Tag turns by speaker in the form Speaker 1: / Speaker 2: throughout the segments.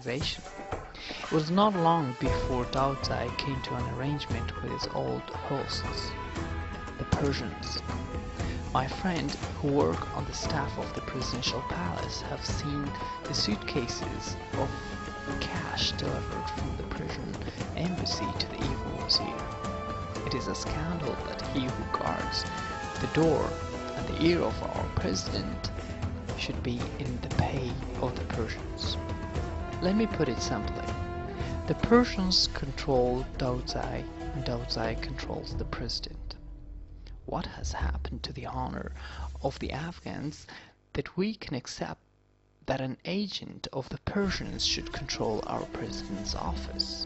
Speaker 1: civilization. It was not long before Daodzai came to an arrangement with his old hosts, the Persians. My friend who work on the staff of the presidential palace have seen the suitcases of cash delivered from the Persian embassy to the evil wazir. It is a scandal that he who guards the door and the ear of our president should be in the pay of the Persians. Let me put it simply. The Persians control Daodzai and Daodzai controls the president. What has happened to the honor of the Afghans that we can accept that an agent of the Persians should control our president's office?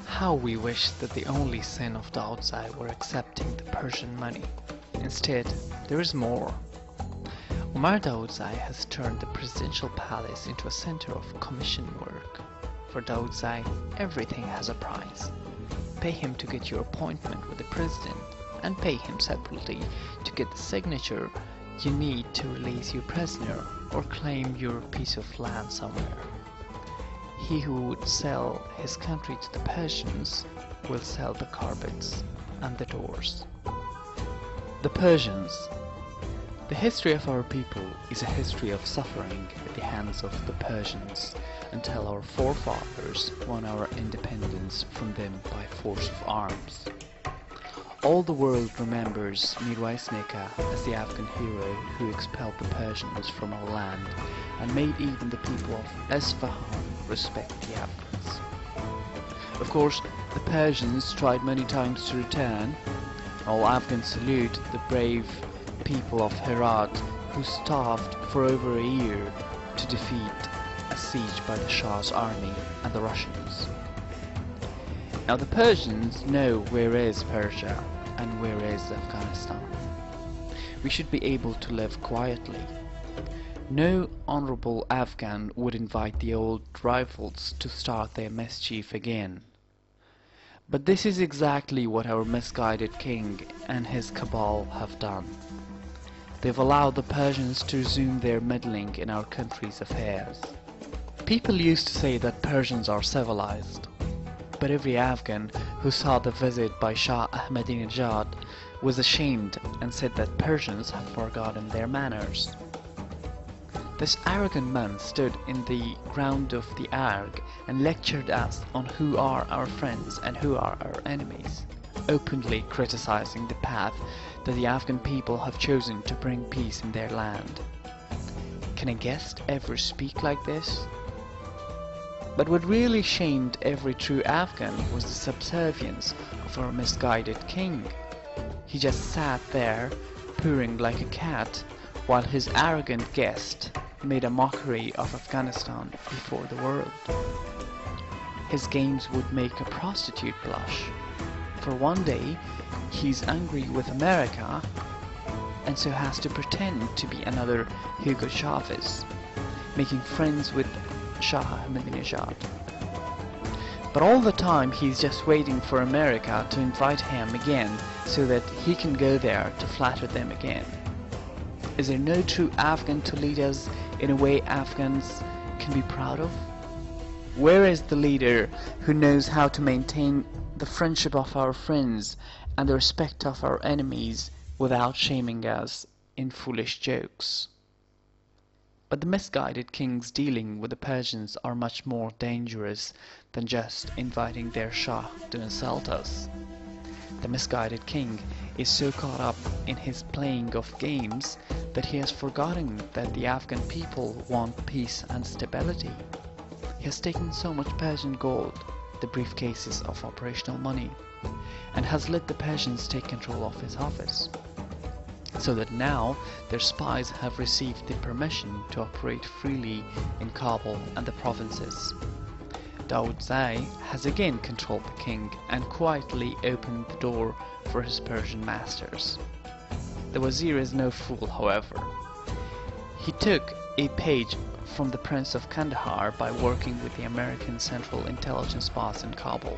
Speaker 1: How we wish that the only sin of Daodzai were accepting the Persian money. Instead, there is more. Omar Daodzai has turned the presidential palace into a center of commission work. For Daodzai, everything has a price. Pay him to get your appointment with the president, and pay him separately to get the signature you need to release your prisoner or claim your piece of land somewhere. He who would sell his country to the Persians will sell the carpets and the doors. The Persians. The history of our people is a history of suffering at the hands of the Persians until our forefathers won our independence from them by force of arms. All the world remembers Mirwais Nika as the Afghan hero who expelled the Persians from our land and made even the people of Isfahan respect the Afghans. Of course, the Persians tried many times to return. All Afghans salute the brave people of Herat who starved for over a year to defeat a siege by the Shah's army and the Russians. Now the Persians know where is Persia and where is Afghanistan. We should be able to live quietly. No honorable Afghan would invite the old rivals to start their mischief again. But this is exactly what our misguided king and his cabal have done. They've allowed the Persians to resume their meddling in our country's affairs. People used to say that Persians are civilized. But every Afghan who saw the visit by Shah Ahmadinejad was ashamed and said that Persians have forgotten their manners. This arrogant man stood in the ground of the Arg and lectured us on who are our friends and who are our enemies, openly criticizing the path that the Afghan people have chosen to bring peace in their land. Can a guest ever speak like this? But what really shamed every true Afghan was the subservience of our misguided king. He just sat there, purring like a cat, while his arrogant guest made a mockery of Afghanistan before the world. His games would make a prostitute blush. For one day, he's angry with America, and so has to pretend to be another Hugo Chavez, making friends with Shah Ahmadinejad. But all the time he's just waiting for America to invite him again so that he can go there to flatter them again. Is there no true Afghan to lead us in a way Afghans can be proud of? Where is the leader who knows how to maintain the friendship of our friends and the respect of our enemies without shaming us in foolish jokes? But the misguided kings dealing with the Persians are much more dangerous than just inviting their Shah to insult us. The misguided king is so caught up in his playing of games that he has forgotten that the Afghan people want peace and stability. He has taken so much Persian gold, the briefcases of operational money, and has let the Persians take control of his office, so that now their spies have received the permission to operate freely in Kabul and the provinces. Daodzai has again controlled the king and quietly opened the door for his Persian masters. The wazir is no fool, however. He took a page from the Prince of Kandahar by working with the American Central Intelligence boss in Kabul.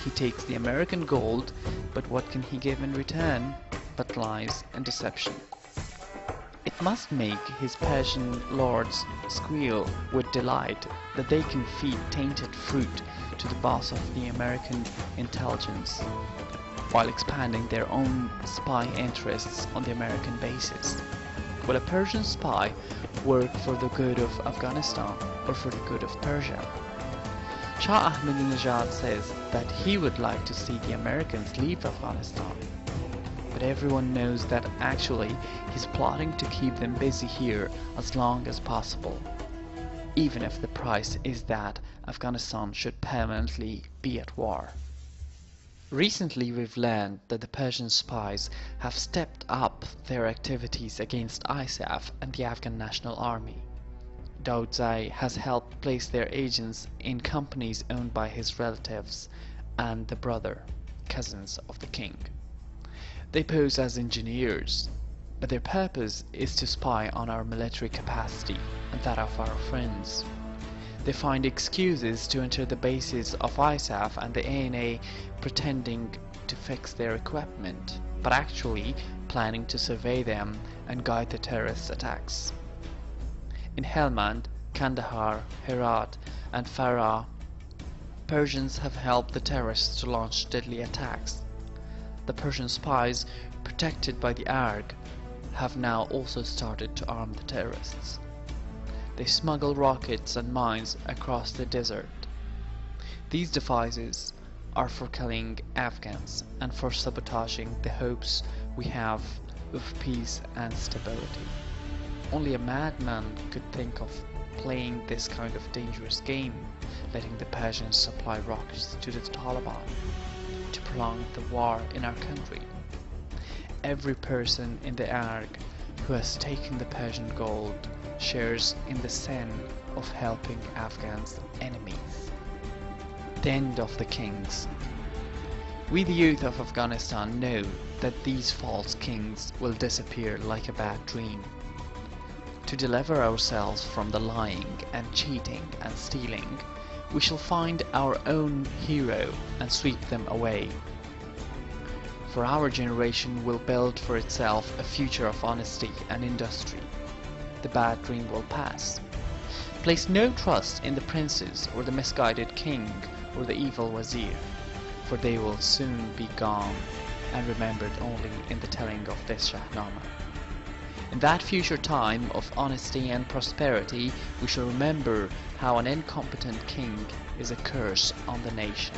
Speaker 1: He takes the American gold, but what can he give in return but lies and deception? It must make his Persian lords squeal with delight that they can feed tainted fruit to the boss of the American intelligence, while expanding their own spy interests on the American bases. Will a Persian spy work for the good of Afghanistan or for the good of Persia? Shah Ahmadinejad says that he would like to see the Americans leave Afghanistan. But everyone knows that actually he's plotting to keep them busy here as long as possible, even if the price is that Afghanistan should permanently be at war. Recently we've learned that the Persian spies have stepped up their activities against ISAF and the Afghan National Army. Daudzai has helped place their agents in companies owned by his relatives and the cousins of the king. They pose as engineers, but their purpose is to spy on our military capacity and that of our friends. They find excuses to enter the bases of ISAF and the ANA, pretending to fix their equipment, but actually planning to survey them and guide the terrorist attacks. In Helmand, Kandahar, Herat and Farah, Persians have helped the terrorists to launch deadly attacks. The Persian spies, protected by the ARG, have now also started to arm the terrorists. They smuggle rockets and mines across the desert. These devices are for killing Afghans and for sabotaging the hopes we have of peace and stability. Only a madman could think of playing this kind of dangerous game, letting the Persians supply rockets to the Taliban to prolong the war in our country. Every person in the ARG who has taken the Persian gold shares in the sin of helping Afghans' enemies. The end of the kings. We the youth of Afghanistan know that these false kings will disappear like a bad dream. To deliver ourselves from the lying and cheating and stealing, we shall find our own hero and sweep them away. For our generation will build for itself a future of honesty and industry. The bad dream will pass. Place no trust in the princes or the misguided king or the evil wazir, for they will soon be gone and remembered only in the telling of this Shahnama. In that future time of honesty and prosperity, we shall remember how an incompetent king is a curse on the nation.